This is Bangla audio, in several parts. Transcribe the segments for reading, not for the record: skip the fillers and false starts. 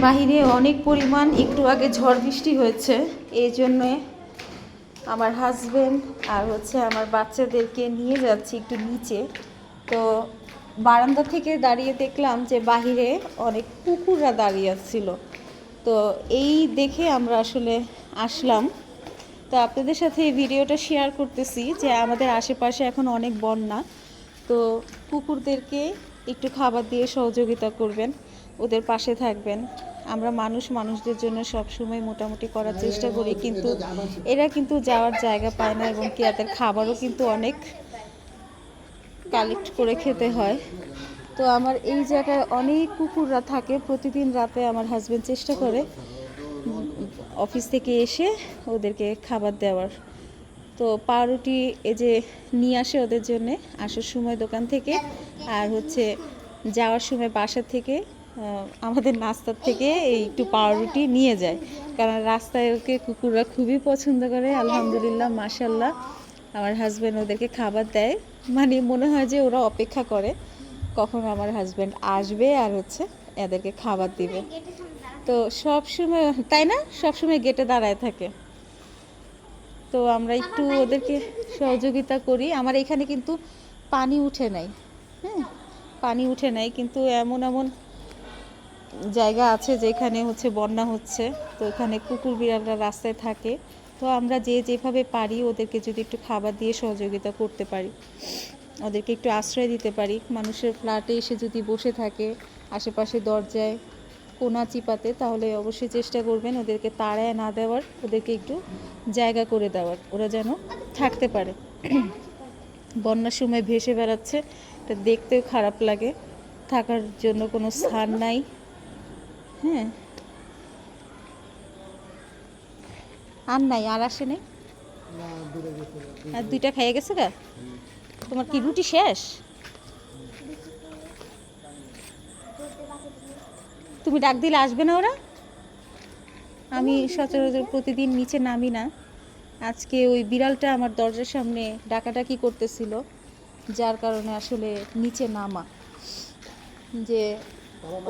বাহিরে অনেক পরিমাণ একটু আগে ঝড় বৃষ্টি হয়েছে, এই জন্যে আমার হাজবেন্ড আর আমার বাচ্চাদেরকে নিয়ে যাচ্ছি একটু নিচে। তো বারান্দা থেকে দাঁড়িয়ে দেখলাম যে বাহিরে অনেক কুকুররা দাঁড়িয়ে ছিল। তো এই দেখে আমরা আসলে আসলাম। তো আপনাদের সাথে এই ভিডিওটা শেয়ার করতেছি যে আমাদের আশেপাশে এখন অনেক বন্যা। তো কুকুরদেরকে একটু খাবার দিয়ে সহযোগিতা করবেন, ওদের পাশে থাকবেন। আমরা মানুষদের জন্য সবসময় মোটামুটি করার চেষ্টা করি, কিন্তু এরা কিন্তু যাওয়ার জায়গা পায় না এবং কি এদের খাবারও কিন্তু অনেক কালেক্ট করে খেতে হয়। তো আমার এই জায়গায় অনেক কুকুররা থাকে। প্রতিদিন রাতে আমার হাজবেন্ড চেষ্টা করে অফিস থেকে এসে ওদেরকে খাবার দেওয়ার। তো পাউরুটি এই যে নিয়ে আসে ওদের জন্যে আসার সময় দোকান থেকে, আর যাওয়ার সময় বাসা থেকে আমাদের নাস্তার থেকে এই একটু পাউরুটি নিয়ে যায়, কারণ রাস্তায় ওকে কুকুররা খুবই পছন্দ করে। আলহামদুলিল্লাহ, মাশাল্লাহ, আমার হাজব্যান্ড ওদেরকে খাবার দেয়। মানে মনে হয় যে ওরা অপেক্ষা করে কখন আমার হাজব্যান্ড আসবে আর এদেরকে খাবার দিবে। তো সব সময় তাই না, সব সময় গেটে দাঁড়ায় থাকে। তো আমরা একটু ওদেরকে সহযোগিতা করি। আমার এখানে কিন্তু পানি উঠে নাই, হ্যাঁ, পানি উঠে নাই, কিন্তু এমন জায়গা আছে যেখানে বন্যা হচ্ছে। তো এখানে কুকুর বিড়ালরা রাস্তায় থাকে। তো আমরা যেভাবে পারি ওদেরকে যদি একটু খাবার দিয়ে সহযোগিতা করতে পারি, ওদেরকে একটু আশ্রয় দিতে পারি। মানুষের ফ্ল্যাটে এসে যদি বসে থাকে আশেপাশে দরজায় কোনা চিপাতে, তাহলে অবশ্যই চেষ্টা করবেন ওদেরকে তাড়ায় না দেওয়ার, ওদেরকে একটু জায়গা করে দেওয়ার, ওরা যেন থাকতে পারে। বন্যার সময় ভেসে বেড়াচ্ছে, এটা দেখতেও খারাপ লাগে, থাকার জন্য কোনো স্থান নাই। হ্যাঁ, আর নাই, আর আসে নেই, আর দুইটা খাইয়ে গেছে গা। তোমার কি রুটি শেষ? তুমি ডাক দিলে আসবে না ওরা? আমি সচরাচর প্রতিদিন নিচে নামি না, আজকে ওই বিড়ালটা আমার দরজার সামনে ডাকাডাকি করতেছিল, যার কারণে আসলে নিচে নামা। যে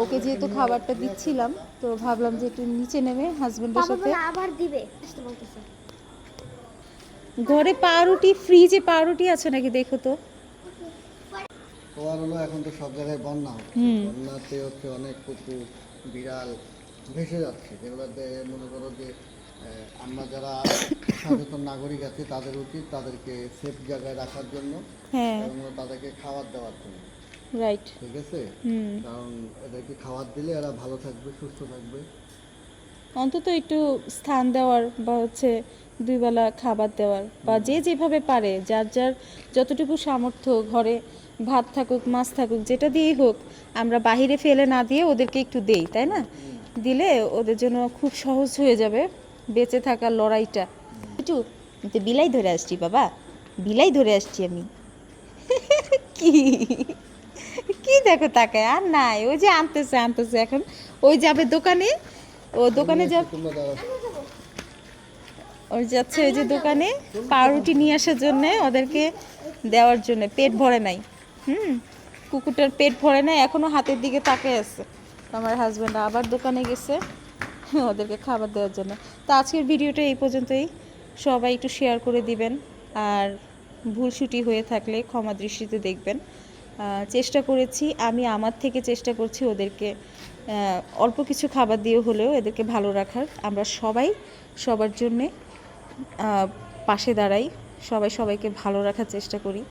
ওকে যেহেতু খাবারটা দিচ্ছিলাম, তো ভাবলাম যে একটু নিচে নেমে হাজবেন্ডের সাথে আবার দিবে। ঘরে পাউরুটি, ফ্রিজে পাউরুটি আছে নাকি দেখো তো। তোমার হলো এখন তো সব জায়গায় বন্যা হচ্ছে, বন্যাতে অনেক কুকুর বিড়াল ভেসে যাচ্ছে, যেগুলোতে মনে করো যে আমরা যারা সচেতন নাগরিক আছি তাদের উচিত তাদেরকে সেফ জায়গায় রাখার জন্য এবং তাদেরকে খাবার দেওয়ার জন্য। রাইট, ঠিক আছে, কারণ এদেরকে খাবার দিলে এরা ভালো থাকবে, সুস্থ থাকবে। অন্তত একটু স্থান দেওয়ার বা দুই বেলা খাবার দেওয়ার, বা যেভাবে পারে, যার যতটুকু সামর্থ্য, ঘরে ভাত থাকুক মাছ থাকুক যেটা দিয়েই হোক, আমরা বাহিরে ফেলে না দিয়ে ওদেরকে একটু দেই, তাই না? দিলে ওদের জন্য খুব সহজ হয়ে যাবে বেঁচে থাকার লড়াইটা। একটু বিলাই ধরে আসছি বাবা, বিলাই ধরে আসছি আমি। কি কি দেখো তাকায়, আর নাই, ওই যে আনতেছে এখন, ওই যাবে দোকানে, ও দোকানে ওই যাচ্ছে ওই যে দোকানে পাউরুটি নিয়ে আসার জন্য, ওদেরকে দেওয়ার জন্য। পেট ভরে নাই, কুকুরটার পেট ভরে নাই, এখনো হাতের দিকে তাকিয়ে আছে। আমার হাজব্যান্ড আবার দোকানে গেছে ওদেরকে খাবার দেওয়ার জন্য। তো আজকের ভিডিওটা এই পর্যন্তই, সবাই একটু শেয়ার করে দিবেন, আর ভুলসুটি হয়ে থাকলে ক্ষমা দৃষ্টিতে দেখবেন। চেষ্টা করেছি, আমি আমার থেকে চেষ্টা করছি ওদেরকে অল্প কিছু খাবার দিয়ে হলেও এদেরকে ভালো রাখার। আমরা সবাই সবার জন্যে পাশে দাঁড়াই, সবাই সবাইকে ভালো রাখার চেষ্টা করি।